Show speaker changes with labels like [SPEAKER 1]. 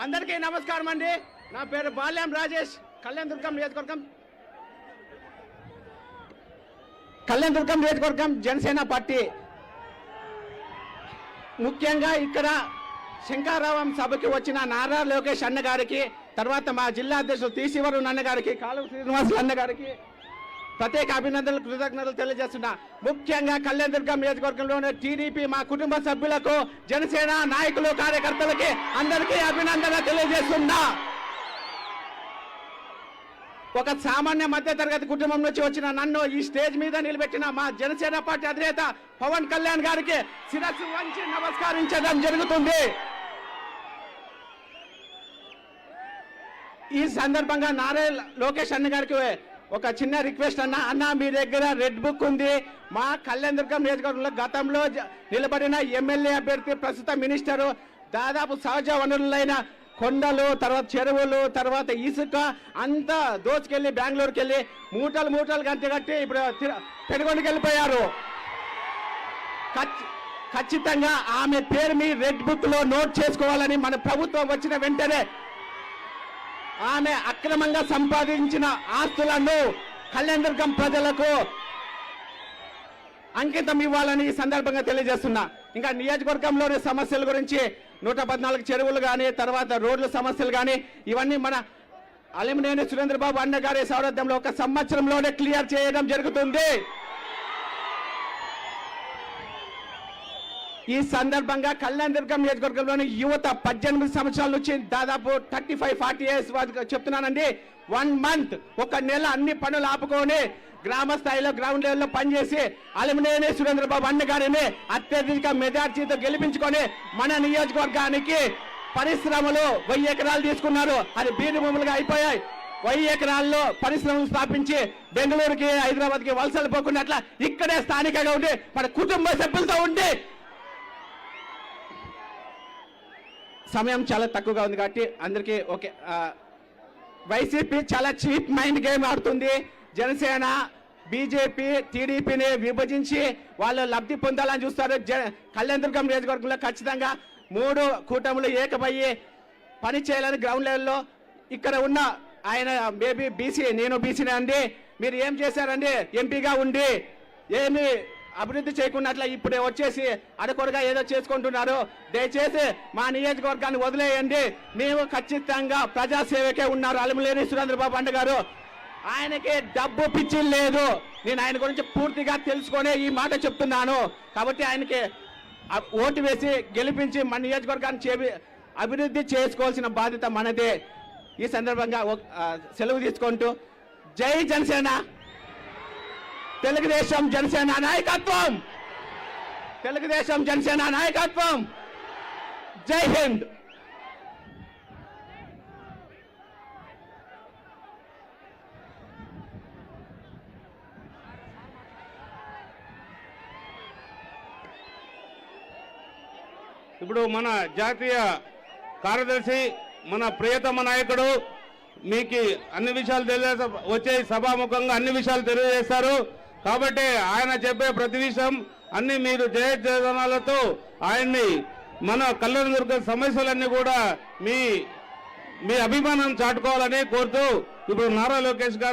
[SPEAKER 1] అందరికీ నమస్కారం అండి. నా పేరు బాల్యం రాజేష్, కళ్యాణదుర్గం నియోజకవర్గం జనసేన పార్టీ. ముఖ్యంగా ఇక్కడ శంకరావం సభకి వచ్చిన నారా లోకేష్ అన్న గారికి, తర్వాత మా జిల్లా అధ్యక్షుడు తీసివరుణ్ అన్న గారికి, కాలువ శ్రీనివాసులు అన్న గారికి ప్రత్యేక అభినందనలు, కృతజ్ఞతలు తెలియజేస్తున్నా. ముఖ్యంగా కళ్యాణదుర్గం నియోజకవర్గంలోని టీడీపీ మా కుటుంబ సభ్యులకు, జనసేన నాయకులు, కార్యకర్తలకి అందరికీ అభినందనలు తెలియజేస్తున్నా. ఒక సామాన్య మధ్య తరగతి కుటుంబం నుంచి వచ్చిన నన్ను ఈ స్టేజ్ మీద నిలబెట్టిన మా జనసేన పార్టీ అధినేత పవన్ కళ్యాణ్ గారికి శిరస్సు వంచి నమస్కరించడం జరుగుతుంది. ఈ సందర్భంగా నారా లోకేష్ అన్న గారికి ఒక చిన్న రిక్వెస్ట్ అన్న మీ దగ్గర రెడ్ బుక్ ఉంది. మా కళ్యాణదుర్గం నియోజకవర్గంలో గతంలో నిలబడిన ఎమ్మెల్యే అభ్యర్థి, ప్రస్తుత మినిస్టరు, దాదాపు సహజ వనరులైన కొండలు, తర్వాత చెరువులు, తర్వాత ఇసుక అంతా దోచుకెళ్ళి బెంగళూరుకి వెళ్ళి మూటలు గంటగట్టి ఇప్పుడు పెనుగొండకి వెళ్ళిపోయారు. ఖచ్చితంగా ఆమె పేరు మీ రెడ్ బుక్ లో నోట్ చేసుకోవాలని మన ప్రభుత్వం వచ్చిన వెంటనే ఆమె అక్రమంగా సంపాదించిన ఆస్తులను కళ్యాణదుర్గం ప్రజలకు అంకితం ఇవ్వాలని ఈ సందర్భంగా తెలియజేస్తున్నా. ఇంకా నియోజకవర్గంలోని సమస్యల గురించి 114 చెరువులు కానీ, తర్వాత రోడ్ల సమస్యలు కానీ, ఇవన్నీ మన అలిమినేని సురేంద్రబాబు అన్న గారి సౌరథ్యంలో 1 సంవత్సరంలోనే క్లియర్ చేయడం జరుగుతుంది. ఈ సందర్భంగా కళ్యాణదుర్గం నియోజకవర్గంలోని యువత 18 సంవత్సరాల నుంచి దాదాపు 35-40 ఇయర్స్ చెప్తున్నానండి, 1 మంత్, 1 నెల అన్ని పనులు ఆపుకొని గ్రామ స్థాయిలో, గ్రౌండ్ లెవెల్లో పనిచేసి అలిమినేని సురేంద్రబాబు అన్న గారిని అత్యధిక మెజార్టీతో గెలిపించుకొని మన నియోజకవర్గానికి పరిశ్రమలు 1000 ఎకరాలు తీసుకున్నారు. అది బీడు భూములుగా అయిపోయాయి. 1000 ఎకరాల్లో పరిశ్రమలు స్థాపించి బెంగళూరుకి, హైదరాబాద్కి వలసలు పోకుండా అట్లా ఇక్కడే స్థానికంగా ఉండి మన కుటుంబ సభ్యులతో ఉండి, సమయం చాలా తక్కువగా ఉంది కాబట్టి అందరికీ ఓకే. వైసీపీ చాలా చీప్ మైండ్ గేమ్ ఆడుతుంది. జనసేన, బీజేపీ, టీడీపీని విభజించి వాళ్ళు లబ్ధి పొందాలని చూస్తారు. కళ్యాణదుర్గం నియోజకవర్గంలో ఖచ్చితంగా 3 కూటములు ఏకమయ్యి పని చేయాలని గ్రౌండ్ లెవెల్లో ఇక్కడ ఉన్న ఆయన మేబీ బీసీ, నేను బీసీనే అండి, మీరు ఏం చేశారండి ఎంపీగా ఉండి ఏమి అభివృద్ధి చేయకున్నట్ల ఇప్పుడే వచ్చేసి అడకొడగా ఏదో చేసుకుంటున్నారు. దయచేసి మా నియోజకవర్గాన్ని వదిలేయండి. మేము ఖచ్చితంగా ప్రజాసేవకే ఉన్నారు అలిమినేని సురేంద్రబాబు అన్న గారు. ఆయనకి డబ్బు పిచ్చి లేదు. నేను ఆయన గురించి పూర్తిగా తెలుసుకునే ఈ మాట చెప్తున్నాను. కాబట్టి ఆయనకి ఓటు వేసి గెలిపించి మన నియోజకవర్గాన్ని అభివృద్ధి చేసుకోవాల్సిన బాధ్యత మనదే. ఈ సందర్భంగా సెలవు తీసుకుంటూ జై జనసేన, తెలుగుదేశం జనసేన నాయకత్వం, తెలుగుదేశం జనసేన నాయకత్వం, జై హింద్.
[SPEAKER 2] ఇప్పుడు మన జాతీయ కార్యదర్శి, మన ప్రియతమ నాయకుడు మీకు అన్ని విషయాలు వచ్చే సభాముఖంగా అన్ని విషయాలు తెలియజేస్తారు. కాబట్టి ఆయన చెప్పే ప్రతి విషయం అన్ని మీరు జయజయనాలతో ఆయన్ని మన కళ్యాణదుర్గం సమస్యలన్నీ కూడా మీ అభిమానం చాటుకోవాలని కోరుతూ ఇప్పుడు నారా లోకేష్ గారు